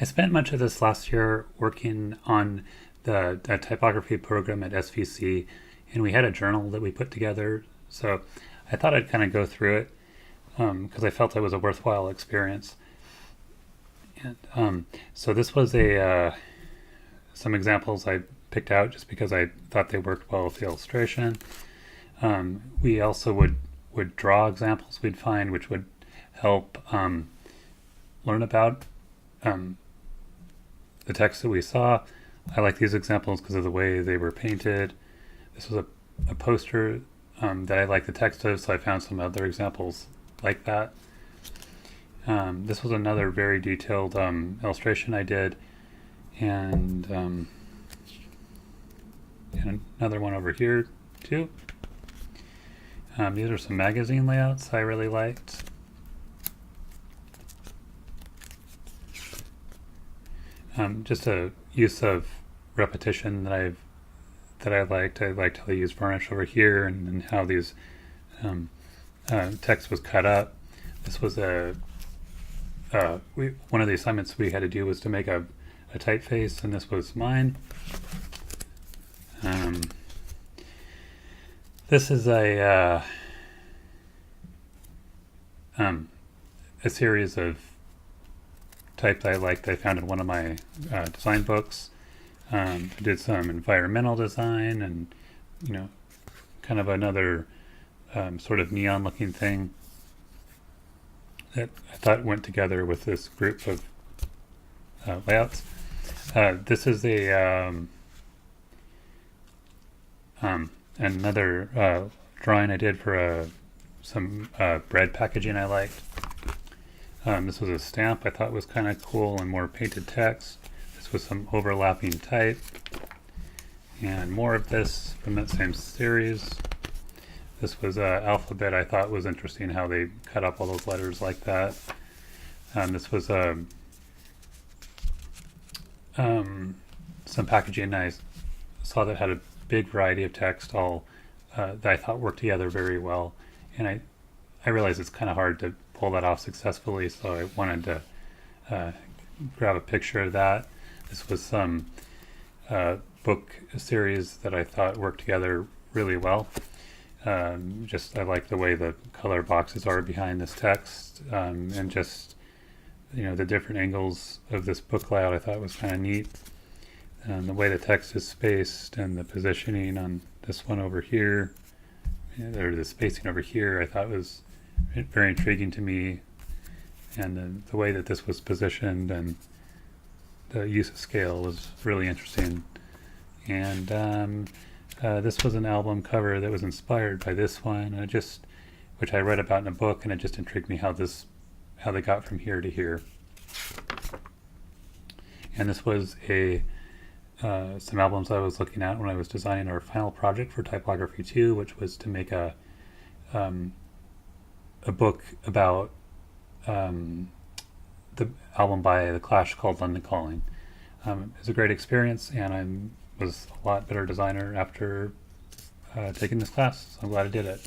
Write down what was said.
I spent much of this last year working on the typography program at SVC, and we had a journal that we put together. So I thought I'd kind of go through it because I felt it was a worthwhile experience. And so this was some examples I picked out just because I thought they worked well with the illustration. We also would draw examples we'd find, which would help learn about the text that we saw. I like these examples because of the way they were painted. This was a poster that I liked the text of, so I found some other examples like that. This was another very detailed illustration I did, and another one over here too. These are some magazine layouts I really liked. Just a use of repetition that I liked. I liked how they used varnish over here, and how these text was cut up. This was one of the assignments we had to do was to make a typeface, and this was mine. This is a series of type that I liked. I found in one of my design books. I did some environmental design, and kind of another sort of neon looking thing that I thought went together with this group of layouts. This is another drawing I did for some bread packaging I liked. This was a stamp I thought was kind of cool and more painted text. This was some overlapping type, and more of this from that same series. This was alphabet. I thought was interesting how they cut up all those letters like that. This was some packaging I saw that had a big variety of text, all that I thought worked together very well. And I realized it's kind of hard to pull that off successfully, so I wanted to grab a picture of that. This was some book series that I thought worked together really well. I like the way the color boxes are behind this text, and just the different angles of this book layout I thought was kind of neat. And the way the text is spaced and the positioning on this one over here, or the spacing over here, I thought was very intriguing to me. And the way that this was positioned and the use of scale was really interesting. And this was an album cover that was inspired by this one, which I read about in a book, and it just intrigued me how they got from here to here. And this was some albums I was looking at when I was designing our final project for Typography 2, which was to make a book about the album by The Clash called London Calling. It was a great experience, and I was a lot better designer after taking this class, so I'm glad I did it.